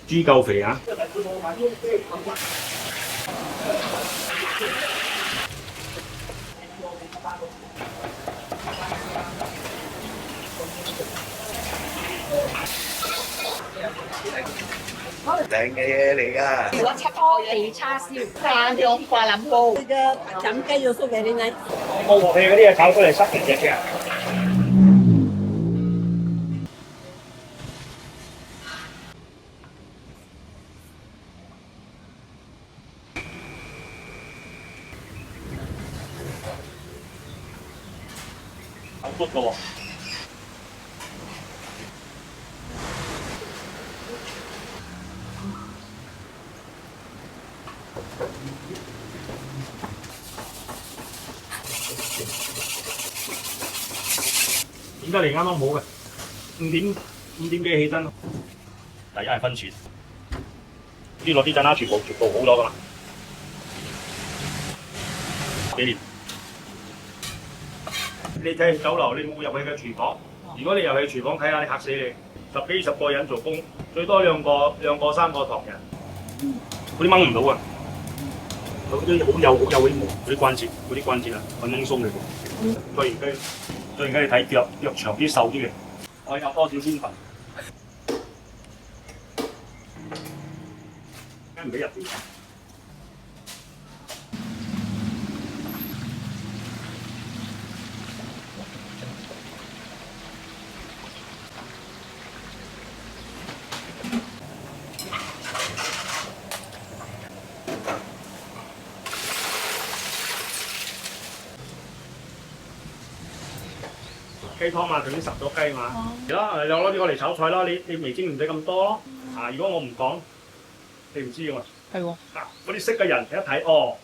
豬夠肥啊！靚嘅嘢嚟㗎。如果出拖地叉燒、花香花腩煲，那个咱们该有送给你来。冇鑊氣嗰啲嘢炒出嚟濕嘅嘅。好篤㗎喎！點解你啱啱冇嘅？5點幾起身咯。第一係分錢，啲落啲陣啦，全部好咗㗎啦。幾年？你睇酒樓，你冇入去嘅廚房。如果你入去廚房睇下，你嚇死你！10幾20個人做工，最多兩個3個唐人，嗰啲掹唔到啊！嗰啲好幼嗰啲毛，嗰啲關節啊，很輕鬆嚟嘅。再而家你睇腳長啲、瘦啲嘅，我有多少鮮粉？梗唔俾入邊。雞湯嘛，頭先烚咗雞嘛，係咯，你攞呢個嚟炒菜啦。你味精唔使咁多咯。啊，如果我唔講，你唔知㗎嘛。係喎。啊，嗰啲識嘅人一睇，哦。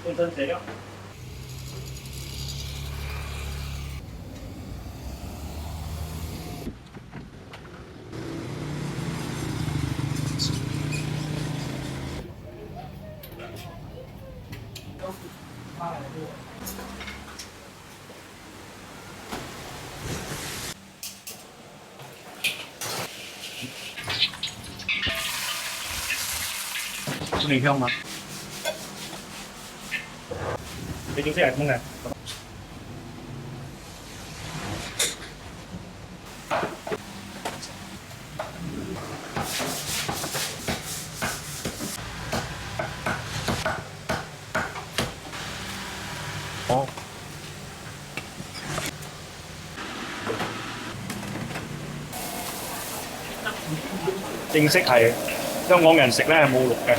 本身寫㗎。中意香嗎？你正式係通嘅。哦。正式係香港人食咧係冇肉嘅，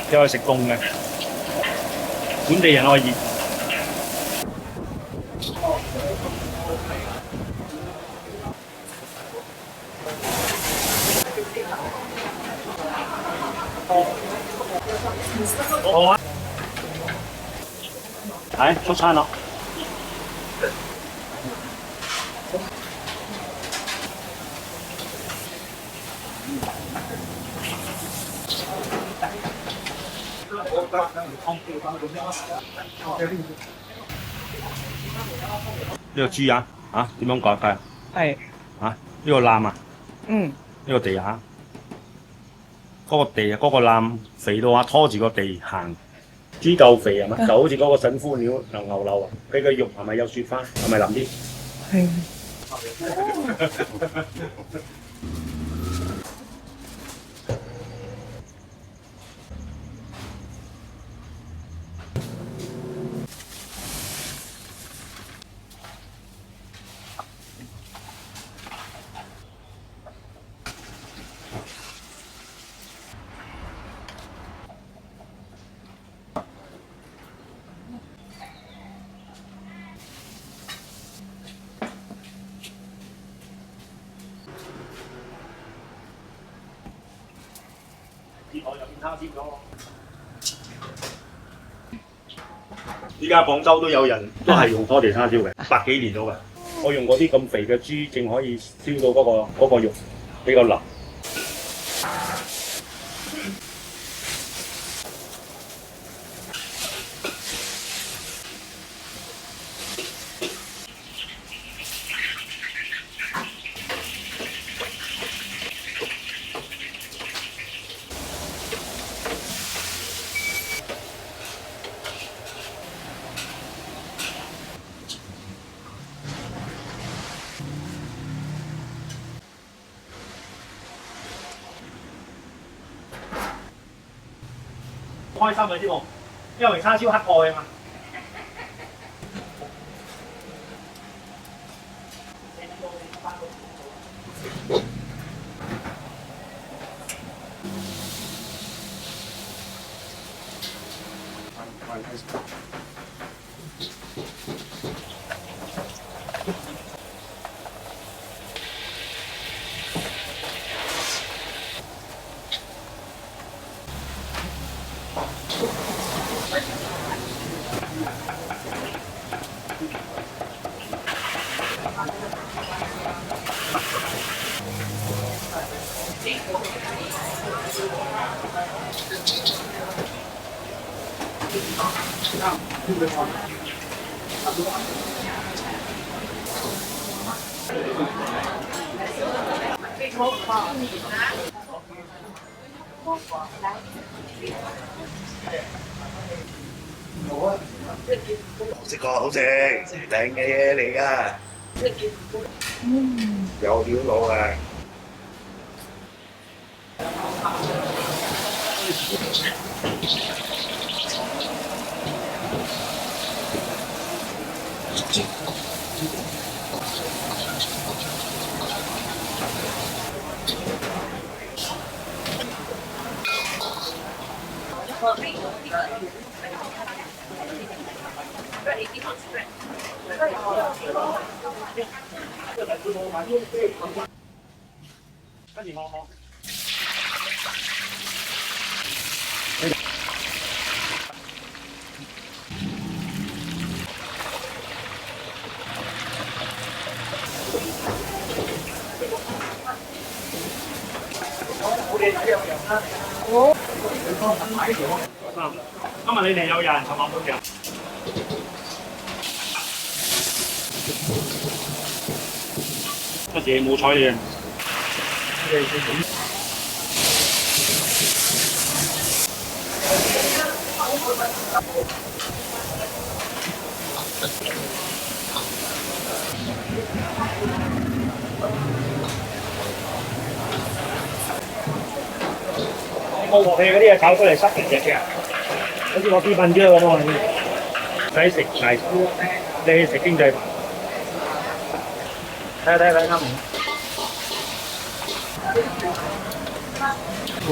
只可以食凍嘅。本地人可以。好啊！嚟出餐啦！呢個豬啊，點樣割啊？係。呢個腩啊？嗯。呢個地下，嗰個腩肥到拖住個地行。豬夠肥係嘛？就好似嗰個筍灰料牛柳啊，佢個肉係咪有雪花？係咪腍啲？係。叉燒咯。依家廣州都有人都係用拖地叉燒嘅，100幾年咗嘅。我用嗰啲咁肥嘅豬，正可以燒到嗰個肉比較腍。開心嘅知冇？因為叉燒黑蓋啊嘛。食過好食，靚嘅嘢嚟㗎，有料到啊！跟住我。今日你哋有人尋晚冇人。乜嘢冇彩嘅？冇鑊氣嗰啲嘢炒出嚟濕人隻嘅，好似我啲粉椒咁喎，唔使食泥燒，你去食經濟飯。睇下啱唔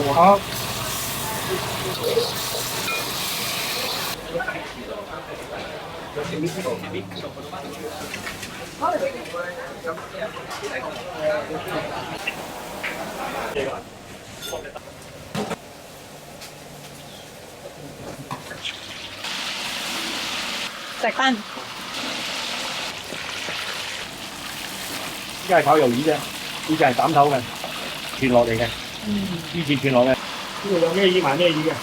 啱？好。食飯。依家係炒魷魚啫，呢隻係斬頭嘅，串落嚟嘅。呢次串落嘅，呢度有咩魚賣咩魚嘅。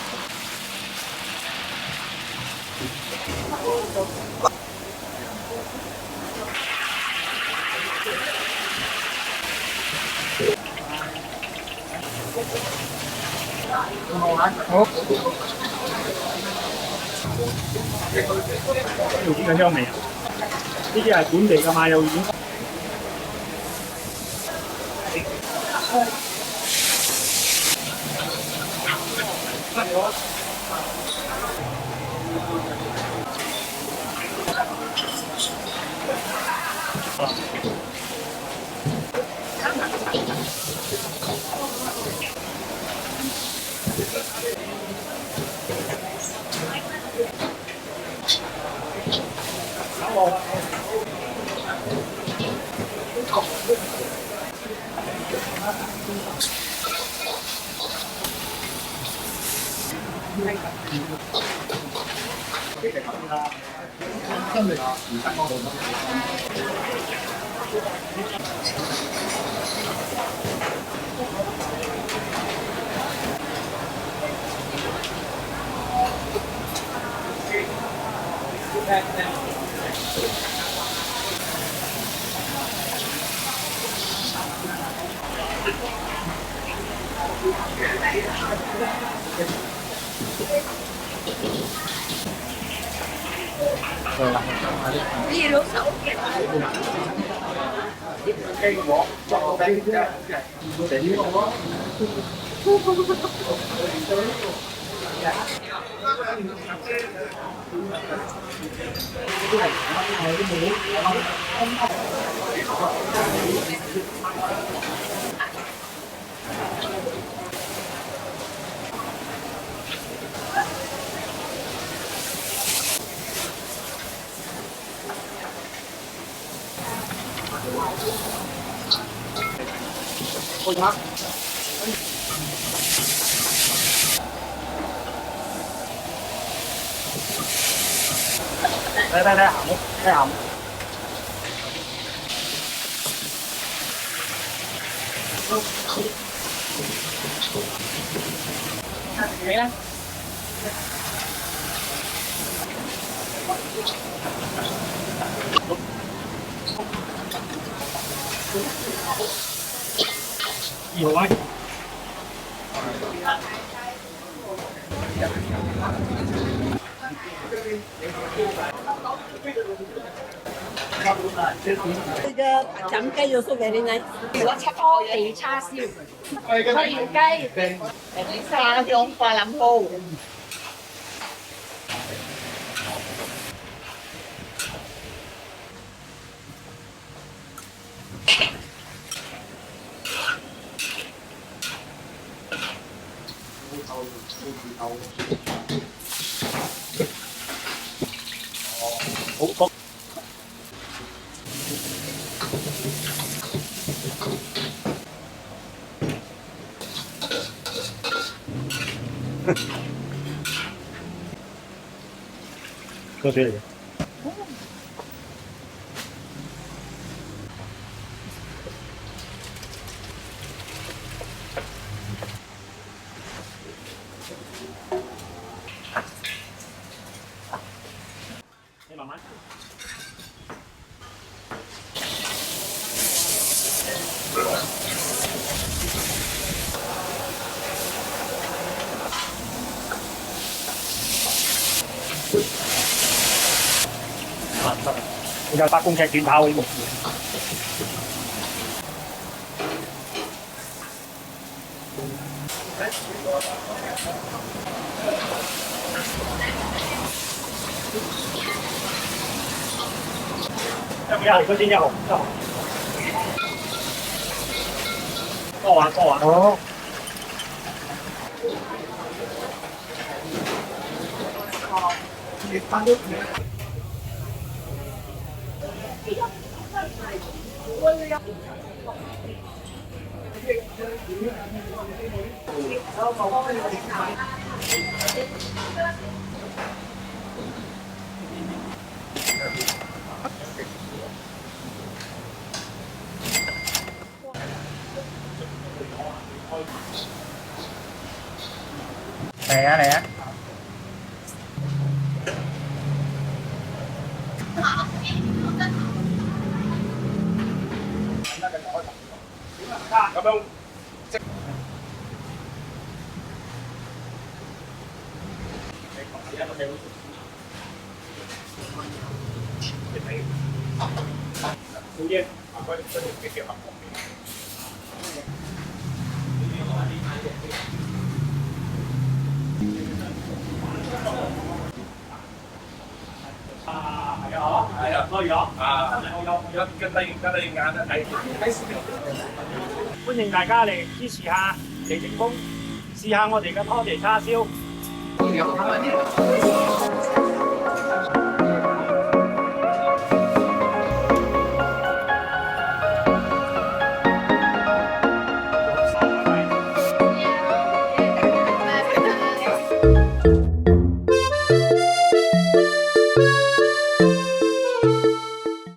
好。魷魚嘅香味啊！呢啲係本地嘅馬魷魚。睇鹹屋，睇鹹屋。你咧？2號位。这个咱们鸡肉酥 very nice。拖地叉燒，脆雞，沙香花腩煲。好。喝水里。你慢慢。我有8公尺短跑呢個。1號嗰先1號，多玩。哦。嚟啊！咁樣即好煙，嗰條幾條合同嘅。係啊，多咗啊！有跟低眼啦，睇歡迎大家嚟支持下嚟鼎豐，試下我哋嘅拖地叉燒。